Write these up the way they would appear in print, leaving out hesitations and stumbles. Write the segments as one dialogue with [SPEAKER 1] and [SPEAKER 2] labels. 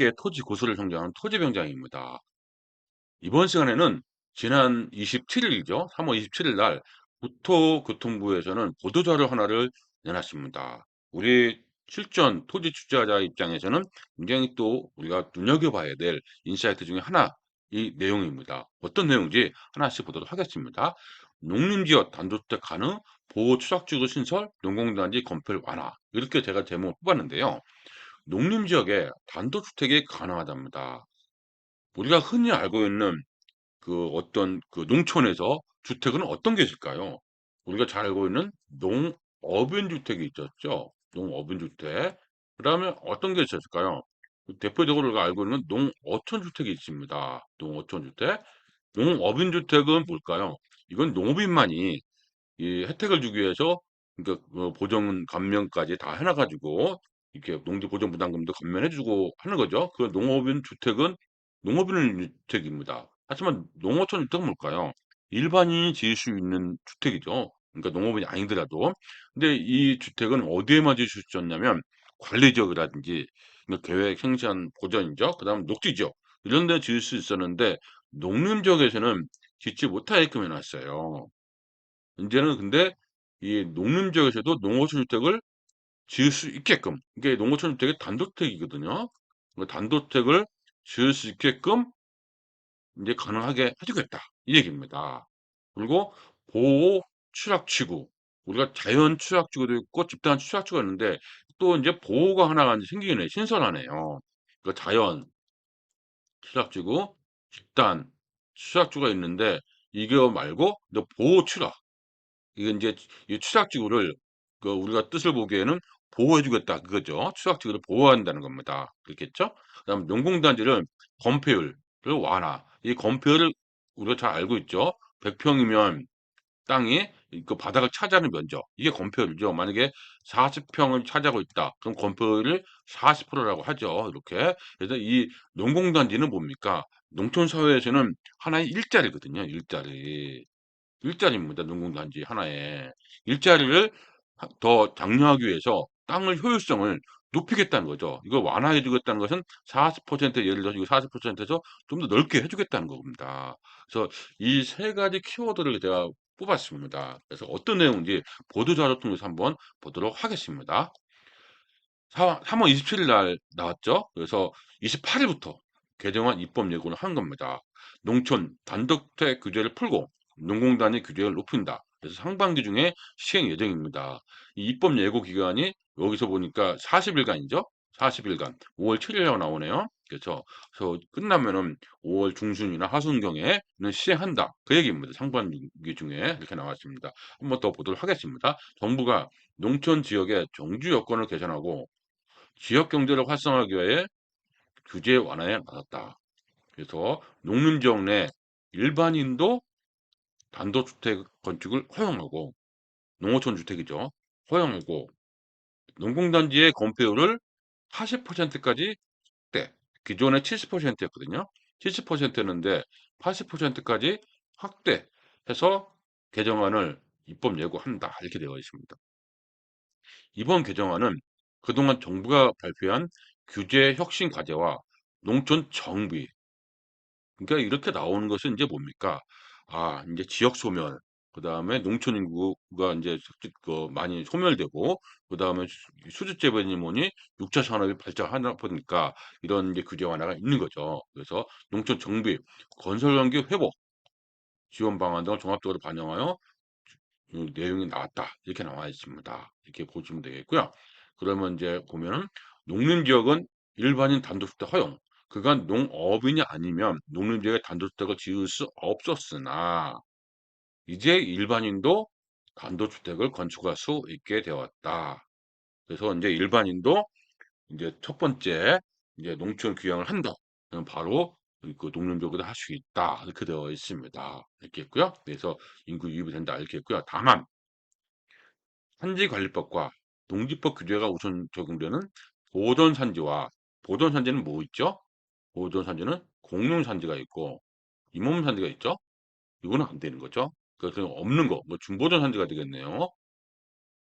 [SPEAKER 1] 세계 토지 고수를 상징하는 토지병장입니다. 이번 시간에는 지난 27일이죠. 3월 27일 날 국토교통부에서는 보도자료 하나를 내놨습니다. 우리 실전 토지 투자자 입장에서는 굉장히 또 우리가 눈여겨봐야 될 인사이트 중에 하나 이 내용입니다. 어떤 내용인지 하나씩 보도록 하겠습니다. 농림지역 단독주택 가능 보호 추락지구 신설 농공단지 건폐 완화 이렇게 제가 제목을 뽑았는데요. 농림지역에 단독주택이 가능하답니다. 우리가 흔히 알고 있는 그 어떤 그 농촌에서 주택은 어떤 게 있을까요? 우리가 잘 알고 있는 농업용 주택이 있었죠. 농업용 주택. 그다음에 어떤 게 있었을까요? 대표적으로 우리가 알고 있는 농어촌 주택이 있습니다. 농어촌 주택. 농업용 주택은 뭘까요? 이건 농업인만이 이 혜택을 주기 위해서 그러니까 보정 감면까지 다 해놔 가지고 이렇게 농지 보전 부담금도 감면해 주고 하는 거죠. 그 농업용 주택은 농업용 주택입니다. 하지만 농어촌 주택은 뭘까요? 일반인이 지을 수 있는 주택이죠. 그러니까 농업인이 아니더라도. 근데 이 주택은 어디에만 지을 수 있었냐면 관리 지역이라든지 그러니까 계획 생산 보전 지역, 그다음 녹지 지역 이런 데 지을 수 있었는데 농림 지역에서는 짓지 못하게끔 해 놨어요. 인제는 근데 이 농림 지역에서도 농어촌 주택을 지을 수 있게끔 이게 농어촌 주택이 단독주택이거든요. 그 단독주택을 지을 수 있게끔 인제 가능하게 해 주겠다 이 얘기입니다. 그리고 보호 취락지구 우리가 자연 취락지구도 있고 집단 취락지구가 있는데 또 인제 보호가 하나가 인제 생기네 신설하네요. 그 자연 취락지구, 집단 취락지구가 있는데 이거 말고 이제 보호 취락 이게 인제 이 취약지구를 그 우리가 뜻을 보기에는 보호해 주겠다 그거죠. 취약지구를 보호한다는 겁니다. 그렇겠죠? 그다음 농공단지를 건폐율을 완화. 이 건폐율을 우리가 잘 알고 있죠. 100 평이면 땅이 그 바닥을 차지하는 면적 이게 건폐율이죠. 만약에 40 평을 차지하고 있다. 그럼 건폐율을 40% 라고 하죠. 이렇게. 그래서 이 농공단지는 뭡니까? 농촌 사회에서는 하나의 일자리거든요, 일자리. 일자리입니다. 농공단지 하나에. 일자리를 더 장려하기 위해서 땅을 효율성을 높이겠다는 거죠. 이걸 완화해 주겠다는 것은 40% 예를 들어서 이거 40%에서 좀 더 넓게 해 주겠다는 겁니다. 그래서 이 세 가지 키워드를 제가 뽑았습니다. 그래서 어떤 내용인지 보도자료 통해서 한번 보도록 하겠습니다. 3월 27일 날 나왔죠. 그래서 28 일부터 개정안 입법 예고를 한 겁니다. 농촌 단독주택 규제를 풀고 농공단위 규제를 높인다. 그래서 상반기 중에 시행 예정입니다. 이 입법 예고 기간이 여기서 보니까 40일간이죠. 40일간 5월 7일이라고 나오네요. 그래서 끝나면은 5월 중순이나 하순경에는 시행한다. 그 얘기입니다. 상반기 중에 이렇게 나왔습니다. 한번 더 보도록 하겠습니다. 정부가 농촌 지역의 정주 여건을 개선하고 지역 경제를 활성화하기 위해 규제 완화에 나섰다. 그래서 농림 지역 내 일반인도 단독주택 건축을 허용하고 농어촌 주택이죠. 허용하고 농공단지의 건폐율을 80%까지 확대. 기존에 70%였거든요. 70%였는데 80%까지 확대해서 개정안을 입법 예고한다. 이렇게 되어 있습니다. 이번 개정안은 그동안 정부가 발표한 규제 혁신 과제와 농촌 정비 그러니까 이렇게 나오는 것은 인제 뭡니까? 아 인제 지역 소멸 그다음에 농촌 인구가 인제 그 많이 소멸되고 그다음에 수주재배니 뭐니 6차 산업이 발전하다 보니까 이런 이제 규제 완화가 있는 거죠. 그래서 농촌 정비, 건설 경기 회복 지원 방안 등을 종합적으로 반영하여 내용이 나왔다. 이렇게 나와 있습니다. 이렇게 보시면 되겠고요. 그러면 이제 보면은 농림 지역은 일반인 단독주택 허용. 그간 농업인이 아니면 농림 지역에 단독주택을 지을 수 없었으나 이제 일반인도 단독주택을 건축할 수 있게 되었다. 그래서 이제 일반인도 이제 첫 번째 이제 농촌 귀향을 한다. 그럼 바로 그 농림 지역에도 할 수 있다. 이렇게 되어 있습니다. 이렇게 했고요. 그래서 인구 유입이 된다. 이렇게 했고요. 다만 산지관리법과 농지법 규제가 우선 적용되는 보존산지와 보존산지는 뭐 있죠? 보존산지는 공룡산지가 있고 임업산지가 있죠? 이거는 안 되는 거죠. 그래서 없는 거, 뭐 준보존산지가 되겠네요.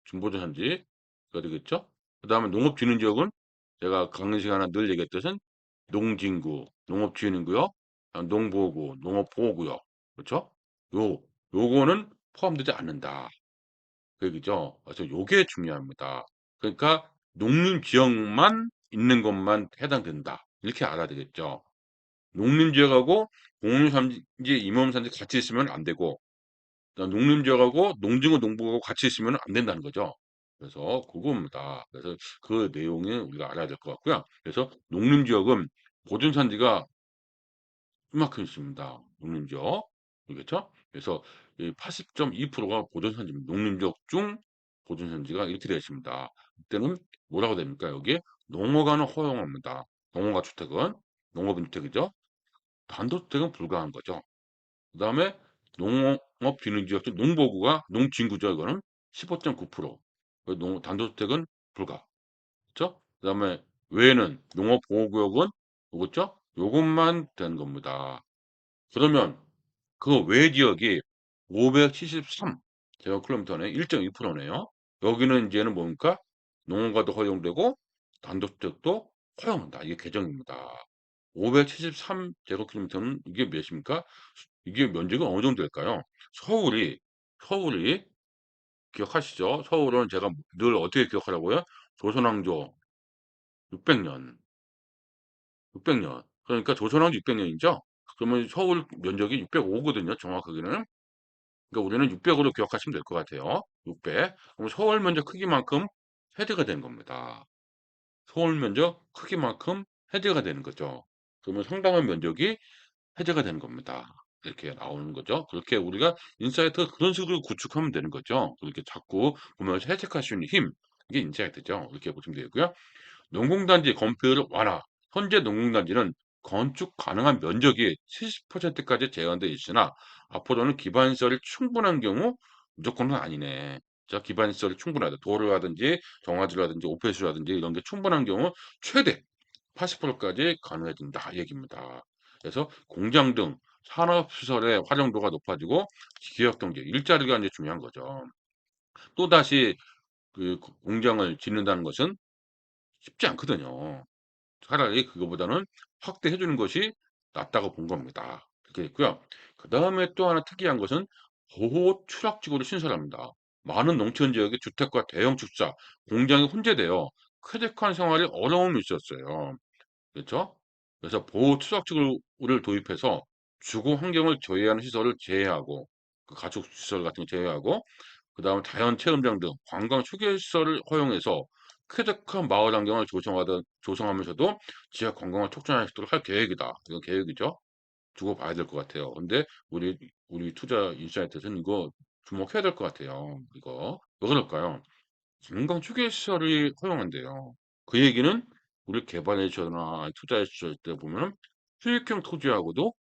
[SPEAKER 1] 준보존산지가 되겠죠? 그 다음에 농업진흥지역은 제가 강의 시간에 늘 얘기했듯은 농진구, 농업진흥구역, 농보호구, 농업보호구역. 그렇죠? 요 요거는 포함되지 않는다. 그 얘기죠. 그래서 요게 중요합니다. 그러니까 농림 지역만 있는 것만 해당된다. 이렇게 알아야 되겠죠. 농림 지역하고 공림삼지, 임업삼지 같이 있으면 안 되고, 농림 지역하고 농진구, 농부하고 같이 있으면 안 된다는 거죠. 그래서 그겁니다. 그래서 그 내용이 우리가 알아야 될 것 같고요. 그래서 농림 지역은 보존산지가 이만큼 있습니다. 농림지역. 알겠죠? 그래서 이 80.2%가 보존산지입니다. 농림지역 중 보존산지가 이렇게 되어 있습니다. 이때는 뭐라고 됩니까? 여기 농어가는 허용합니다. 농어가 주택은 농업인 주택이죠. 단독주택은 불가한 거죠. 그 다음에 농업 기능지역 중 농보구가 농진구죠. 이거는 15.9%. 단독주택은 불가. 그렇죠? 그 다음에 외에는 농업보호구역은 뭐겠죠? 요것만 되는 겁니다. 그러면 그 외 지역이 573 제곱킬로미터네. 1.2%네요. 여기는 이제는 뭡니까? 농어가도 허용되고 단독주택도 허용한다. 이게 개정입니다. 573 제곱킬로미터는 이게 몇입니까? 이게 면적은 어느 정도 될까요? 서울이 기억하시죠? 서울은 제가 늘 어떻게 기억하라고요? 조선왕조 600년, 600년. 그러니까 조선왕조 600년이죠? 그러면 서울 면적이 605거든요. 정확하게는. 그러니까 우리는 600으로 기억하시면 될 것 같아요. 600. 그럼 서울 면적 크기만큼 헤드가 되는 겁니다. 서울 면적 크기만큼 헤드가 되는 거죠. 그러면 상당한 면적이 해제가 되는 겁니다. 이렇게 나오는 거죠. 그렇게 우리가 인사이트가 그런 식으로 구축하면 되는 거죠. 그렇게 자꾸 보면서 해석할 수 있는 힘, 이게 인사이트죠. 이렇게 보시면 되고요. 농공단지 건폐율 완화. 현재 농공단지는 건축 가능한 면적이 70%까지 제한되어 있으나 앞으로는 기반시설이 충분한 경우 무조건은 아니네. 자, 기반시설이 충분하다. 도로라든지 정화지라든지 오페스라든지 이런 게 충분한 경우 최대 80%까지 가능해진다 이 얘기입니다. 그래서 공장 등 산업시설의 활용도가 높아지고 지역경제, 일자리가 이제 중요한 거죠. 또다시 그 공장을 짓는다는 것은 쉽지 않거든요. 차라리 그거보다는 확대해 주는 것이 낫다고 본 겁니다. 그렇게 있고요. 그다음에 또 하나 특이한 것은 보호 추락지구를 신설합니다. 많은 농촌 지역의 주택과 대형 축사, 공장이 혼재되어 쾌적한 생활에 어려움이 있었어요. 그렇죠? 그래서 보호 추적지구를 도입해서 주거 환경을 저해하는 시설을 제외하고 그 가축 시설 같은 거 제외하고 그다음에 자연 체험장 등 관광 휴게 시설을 허용해서 쾌적한 마을 환경을 조성하면서도 지역 관광을 촉진할 수 있도록 할 계획이다. 이거 계획이죠. 두고 봐야 될 것 같아요. 근데 우리 투자 인사이트에서는 이거 주목해야 될 것 같아요. 이거 왜 그럴까요? 관광 휴게 시설이 허용한대요. 그 얘기는 우리 개발회사나 투자했을 때 보면 수익형 토지하고도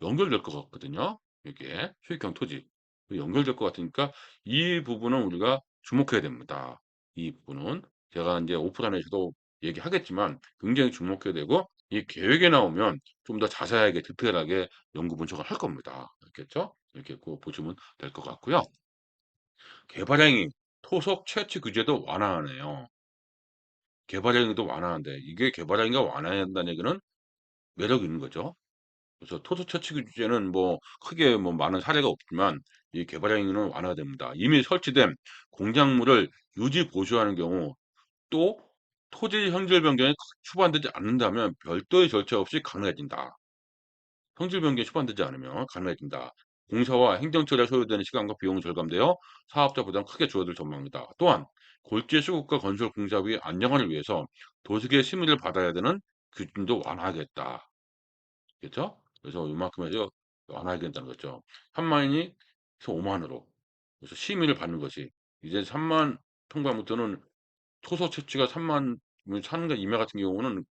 [SPEAKER 1] 연결될 것 같거든요. 이게 수익형 토지 연결될 것 같으니까 이 부분은 우리가 주목해야 됩니다. 이 부분은 제가 이제 오프라인에서도 얘기하겠지만 굉장히 주목해야 되고 이 계획에 나오면 좀 더 자세하게 디테일하게 연구 분석을 할 겁니다. 알겠죠? 이렇게 꼭 보시면 될 것 같고요. 개발행위, 토속 채취 규제도 완화하네요. 개발행위도 완화하는데 이게 개발행위가 완화한다는 얘기는 매력이 있는 거죠. 그래서 토속 채취 규제는 뭐 크게 뭐 많은 사례가 없지만 이 개발행위는 완화됩니다. 이미 설치된 공작물을 유지 보수하는 경우 또 토지 형질 변경이 추반되지 않는다면 별도의 절차 없이 가능해진다. 성질 변경이 추반되지 않으면 가능해진다. 공사와 행정처리에 소요되는 시간과 비용이 절감되어 사업자 부담 크게 줄어들 전망이다. 또한 골재 수급과 건설 공사비 안정화를 위해서 도식의 심의를 받아야 되는 규준도 완화하겠다. 그렇죠? 그래서 이만큼 해서 완화하겠다는 거죠. 3만이서 5만으로. 그래서 심의를 받는 것이 이제 3만 평방부터는 토속 채취가 3만 산과 임야 같은 경우는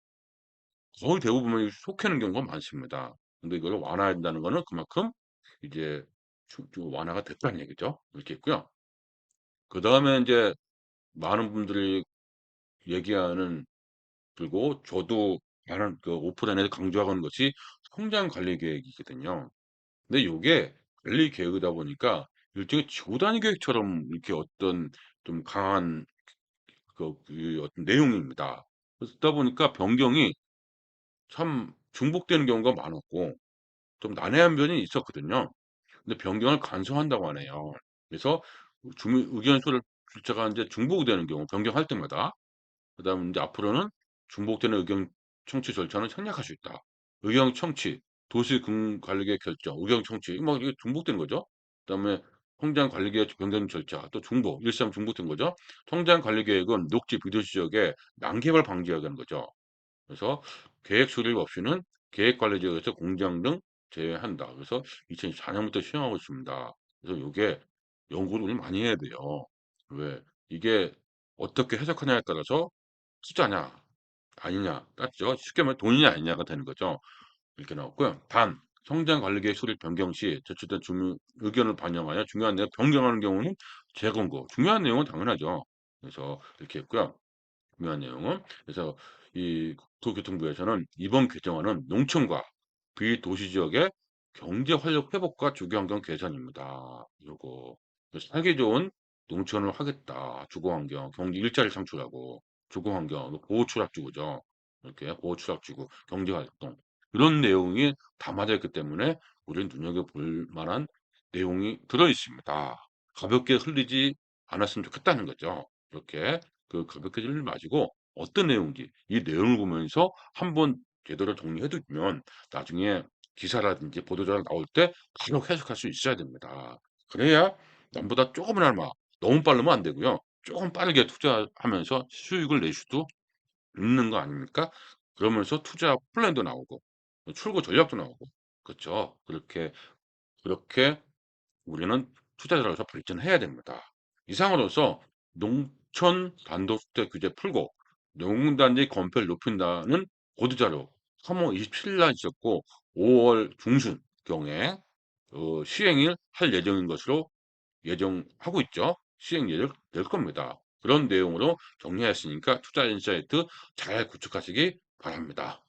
[SPEAKER 1] 거의 대부분이 속해는 경우가 많습니다. 근데 이걸 완화한다는 거는 그만큼 이제 좀 완화가 됐다는 얘기죠. 이렇게 있고요. 그다음에 이제 많은 분들이 얘기하는 그리고 저도 많은 그 오프라인에서 강조하는 것이 성장 관리 계획이거든요. 근데 요게 관리 계획이다 보니까 일종의 지구 단위 계획처럼 이렇게 어떤 좀 강한 그 어떤 내용입니다. 그러다 보니까 변경이 참 중복되는 경우가 많았고 좀 난해한 면이 있었거든요. 근데 변경을 간소화한다고 하네요. 그래서 주민 의견 수를 숫자가 인제 중복되는 경우 변경할 때마다 그다음에 인제 앞으로는 중복되는 의견 청취 절차는 생략할 수 있다. 의견 청취, 도시군관리계획 결정, 의견 청취 막 이게 중복되는 거죠. 그다음에 성장 관리계획 변경 절차 또 중복, 일상 중복된 거죠. 성장 관리계획은 녹지 비도시 지역에 난개발 방지하자는 거죠. 그래서 계획 수립 없이는 계획 관리 지역에서 공장 등 제외한다. 그래서 2024 년부터 시행하고 있습니다. 그래서 요게 연구를 많이 해야 돼요. 왜 이게 어떻게 해석하냐에 따라서 투자냐 아니냐 따지죠. 쉽게 말해 돈이냐 아니냐가 되는 거죠. 이렇게 나왔고요. 단 성장 관리계획 수립 변경 시 제출된 주민 의견을 반영하여 중요한 내용 변경하는 경우는 재검토. 중요한 내용은 당연하죠. 그래서 이렇게 했고요. 중요한 내용은 그래서 이 국토교통부에서는 이번 개정안은 농촌과 비도시 지역의 경제 활력 회복과 주거 환경 개선입니다. 요거 살기 좋은 농촌을 하겠다. 주거 환경, 경제 일자리 창출하고 주거 환경, 보호 추락지구죠. 이렇게 보호 추락지구, 경제 활동 이런 내용이 담아져 있기 때문에 우리는 눈여겨볼 만한 내용이 들어 있습니다. 가볍게 흘리지 않았으면 좋겠다는 거죠. 이렇게 가볍게 들지 마시고 어떤 내용인지 이 내용을 보면서 한번 제대로 정리해 두면 나중에 기사라든지 보도자료 나올 때 바로 해석할 수 있어야 됩니다. 그래야 남보다 쪼금이나마 너무 빠르면 안 되고요. 쪼금 빠르게 투자하면서 수익을 낼 수도 있는 거 아닙니까? 그러면서 투자 플랜도 나오고 출구 전략도 나오고 그쵸? 그렇게 우리는 투자자로서 발전해야 됩니다. 이상으로서 농촌 단독주택 규제 풀고 농단지 건폐를 높인다는 보도자료 3월 27일 날 있었고 5월 중순경에 시행을 할 예정인 것으로 예정하고 있죠. 시행 예정을 낼 겁니다. 그런 내용으로 정리했으니까 투자 인사이트 잘 구축하시기 바랍니다.